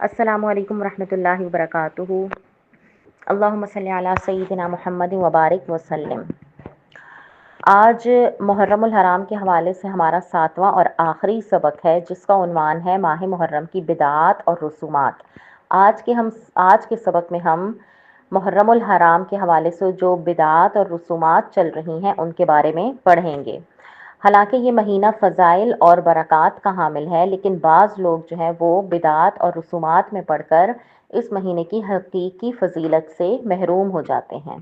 السلام علیکم ورحمۃ اللہ وبرکاتہ۔ اللہم صلی علی سیدنا محمد وبارک وسلم۔ آج محرم الحرام کے حوالے سے ہمارا 7واں اور آخری سبق ہے، جس کا عنوان ہے ماہ محرم کی بدعات اور رسومات۔ آج کے سبق میں ہم محرم الحرام کے حوالے سے جو بدعات اور رسومات چل رہی ہیں ان کے بارے میں پڑھیں گے۔ حالانکہ یہ مہینہ فضائل اور برکات کا حامل ہے، لیکن بعض لوگ جو ہیں وہ بدعات اور رسومات میں پڑھ کر اس مہینے کی حقیقی فضیلت سے محروم ہو جاتے ہیں۔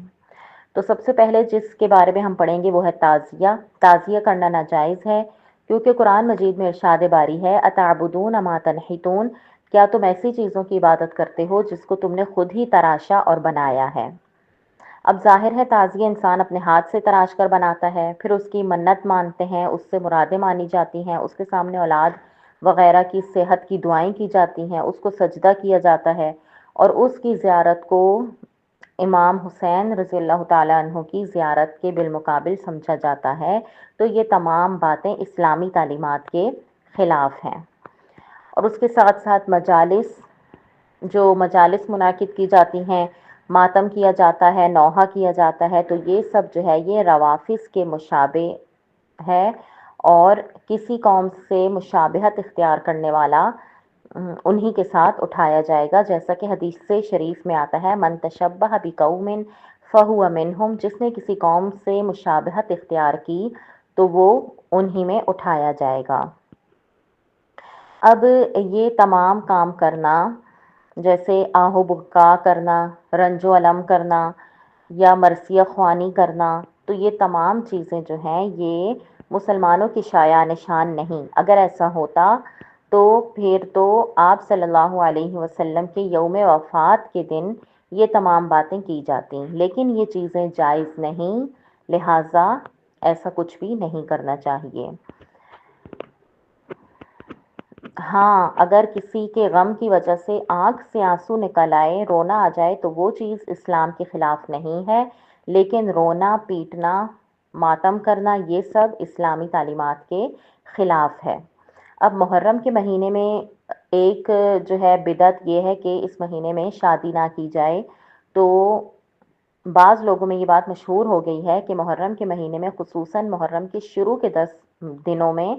تو سب سے پہلے جس کے بارے میں ہم پڑھیں گے وہ ہے تعزیہ۔ تعزیہ کرنا ناجائز ہے، کیونکہ قرآن مجید میں ارشاد باری ہے اتعبدون ما تنحتون، کیا تم ایسی چیزوں کی عبادت کرتے ہو جس کو تم نے خود ہی تراشا اور بنایا ہے۔ اب ظاہر ہے تعزیہ انسان اپنے ہاتھ سے تراش کر بناتا ہے، پھر اس کی منت مانتے ہیں، اس سے مرادیں مانی جاتی ہیں، اس کے سامنے اولاد وغیرہ کی صحت کی دعائیں کی جاتی ہیں، اس کو سجدہ کیا جاتا ہے، اور اس کی زیارت کو امام حسین رضی اللہ تعالیٰ عنہ کی زیارت کے بالمقابل سمجھا جاتا ہے۔ تو یہ تمام باتیں اسلامی تعلیمات کے خلاف ہیں۔ اور اس کے ساتھ ساتھ مجالس منعقد کی جاتی ہیں، ماتم کیا جاتا ہے، نوحہ کیا جاتا ہے، تو یہ سب جو ہے یہ روافظ کے مشابہ ہے، اور کسی قوم سے مشابہت اختیار کرنے والا انہی کے ساتھ اٹھایا جائے گا، جیسا کہ حدیث شریف میں آتا ہے من تشبہ بقوم فہو منہم، جس نے کسی قوم سے مشابہت اختیار کی تو وہ انہی میں اٹھایا جائے گا۔ اب یہ تمام کام کرنا، جیسے آہ و بکا کرنا، رنج و علم کرنا یا مرثیہ خوانی کرنا، تو یہ تمام چیزیں جو ہیں یہ مسلمانوں کی شایع نشان نہیں۔ اگر ایسا ہوتا تو پھر تو آپ صلی اللہ علیہ وسلم کے یوم وفات کے دن یہ تمام باتیں کی جاتی، لیکن یہ چیزیں جائز نہیں، لہٰذا ایسا کچھ بھی نہیں کرنا چاہیے۔ ہاں، اگر کسی کے غم کی وجہ سے آنکھ سے آنسو نکل آئے، رونا آ جائے، تو وہ چیز اسلام کے خلاف نہیں ہے، لیکن رونا، پیٹنا، ماتم کرنا یہ سب اسلامی تعلیمات کے خلاف ہے۔ اب محرم کے مہینے میں ایک جو ہے بدعت یہ ہے کہ اس مہینے میں شادی نہ کی جائے۔ تو بعض لوگوں میں یہ بات مشہور ہو گئی ہے کہ محرم کے مہینے میں، خصوصاً محرم کے شروع کے 10 دنوں میں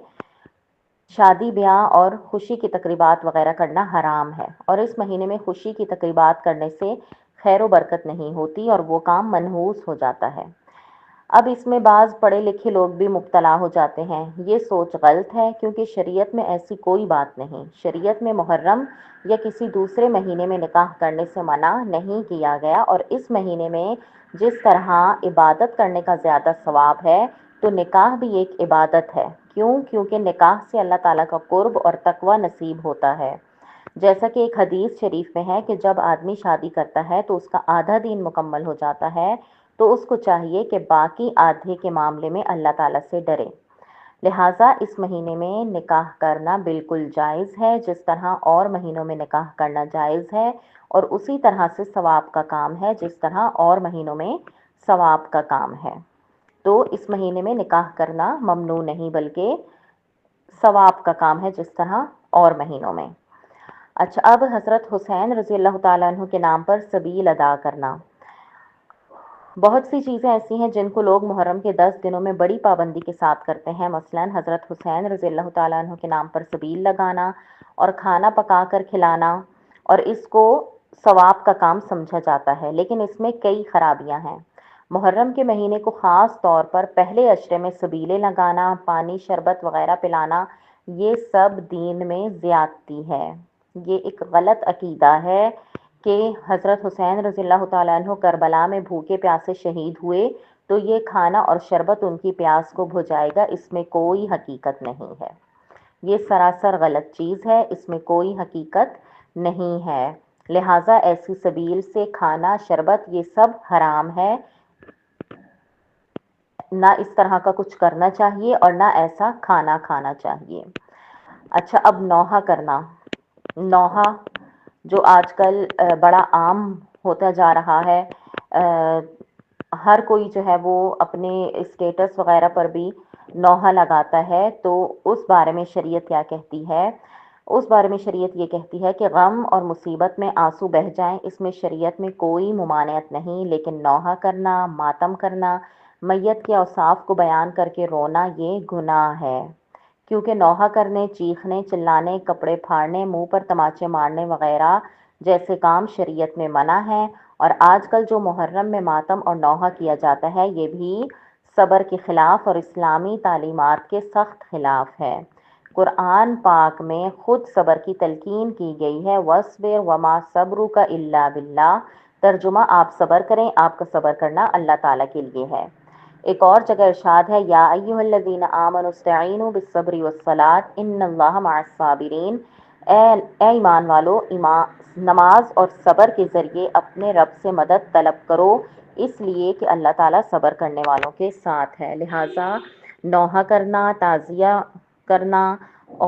شادی بیاہ اور خوشی کی تقریبات وغیرہ کرنا حرام ہے، اور اس مہینے میں خوشی کی تقریبات کرنے سے خیر و برکت نہیں ہوتی اور وہ کام منحوس ہو جاتا ہے۔ اب اس میں بعض پڑھے لکھے لوگ بھی مبتلا ہو جاتے ہیں۔ یہ سوچ غلط ہے، کیونکہ شریعت میں ایسی کوئی بات نہیں۔ شریعت میں محرم یا کسی دوسرے مہینے میں نکاح کرنے سے منع نہیں کیا گیا، اور اس مہینے میں جس طرح عبادت کرنے کا زیادہ ثواب ہے تو نکاح بھی ایک عبادت ہے۔ کیونکہ نکاح سے اللہ تعالیٰ کا قرب اور تقوی نصیب ہوتا ہے۔ جیسا کہ ایک حدیث شریف میں ہے کہ جب آدمی شادی کرتا ہے تو اس کا آدھا دین مکمل ہو جاتا ہے، تو اس کو چاہیے کہ باقی آدھے کے معاملے میں اللہ تعالیٰ سے ڈرے۔ لہٰذا اس مہینے میں نکاح کرنا بالکل جائز ہے، جس طرح اور مہینوں میں نکاح کرنا جائز ہے، اور اسی طرح سے ثواب کا کام ہے جس طرح اور مہینوں میں ثواب کا کام ہے۔ تو اس مہینے میں نکاح کرنا ممنوع نہیں، بلکہ ثواب کا کام ہے جس طرح اور مہینوں میں۔ اچھا، اب حضرت حسین رضی اللہ تعالیٰ عنہ کے نام پر سبیل ادا کرنا۔ بہت سی چیزیں ایسی ہیں جن کو لوگ محرم کے 10 دنوں میں بڑی پابندی کے ساتھ کرتے ہیں، مثلاً حضرت حسین رضی اللہ تعالیٰ عنہ کے نام پر سبیل لگانا اور کھانا پکا کر کھلانا، اور اس کو ثواب کا کام سمجھا جاتا ہے، لیکن اس میں کئی خرابیاں ہیں۔ محرم کے مہینے کو خاص طور پر پہلے عشرے میں سبیلیں لگانا، پانی شربت وغیرہ پلانا، یہ سب دین میں زیادتی ہے۔ یہ ایک غلط عقیدہ ہے کہ حضرت حسین رضی اللہ تعالیٰ عنہ کربلا میں بھوکے پیاسے شہید ہوئے تو یہ کھانا اور شربت ان کی پیاس کو بجھائے گا، اس میں کوئی حقیقت نہیں ہے۔ یہ سراسر غلط چیز ہے، اس میں کوئی حقیقت نہیں ہے، لہٰذا ایسی سبیل سے کھانا شربت یہ سب حرام ہے، نہ اس طرح کا کچھ کرنا چاہیے اور نہ ایسا کھانا کھانا چاہیے۔ اچھا، اب نوحہ کرنا۔ نوحہ جو آج کل بڑا عام ہوتا جا رہا ہے، ہر کوئی جو ہے وہ اپنے اسٹیٹس وغیرہ پر بھی نوحہ لگاتا ہے، تو اس بارے میں شریعت کیا کہتی ہے؟ اس بارے میں شریعت یہ کہتی ہے کہ غم اور مصیبت میں آنسو بہہ جائیں، اس میں شریعت میں کوئی ممانعت نہیں، لیکن نوحہ کرنا، ماتم کرنا، میت کے اوصاف کو بیان کر کے رونا یہ گناہ ہے، کیونکہ نوحہ کرنے، چیخنے، چلانے، کپڑے پھاڑنے، منہ پر تماچے مارنے وغیرہ جیسے کام شریعت میں منع ہیں، اور آج کل جو محرم میں ماتم اور نوحہ کیا جاتا ہے یہ بھی صبر کے خلاف اور اسلامی تعلیمات کے سخت خلاف ہے۔ قرآن پاک میں خود صبر کی تلقین کی گئی ہے، وَاصْبِرْ وَمَا صَبْرُكَ إِلَّا بِاللَّهِ، ترجمہ آپ صبر کریں، آپ کا صبر کرنا اللہ تعالیٰ کے لیے ہے۔ ایک اور جگہ ارشاد ہے، یا ایھا الذین آمنوا استعینوا بالصبر والصلاۃ ان اللہ مع الصابرین، اے ایمان والو، نماز اور صبر کے ذریعے اپنے رب سے مدد طلب کرو، اس لیے کہ اللہ تعالیٰ صبر کرنے والوں کے ساتھ ہے۔ لہٰذا نوحہ کرنا، تعزیہ کرنا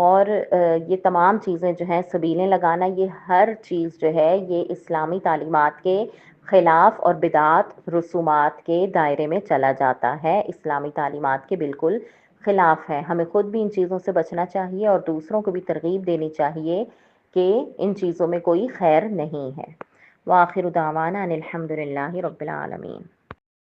اور یہ تمام چیزیں جو ہیں، سبیلیں لگانا، یہ ہر چیز جو ہے یہ اسلامی تعلیمات کے خلاف اور بدعات رسومات کے دائرے میں چلا جاتا ہے، اسلامی تعلیمات کے بالکل خلاف ہے۔ ہمیں خود بھی ان چیزوں سے بچنا چاہیے اور دوسروں کو بھی ترغیب دینی چاہیے کہ ان چیزوں میں کوئی خیر نہیں ہے۔ وآخر دعوانا ان الحمد للہ رب العالمین۔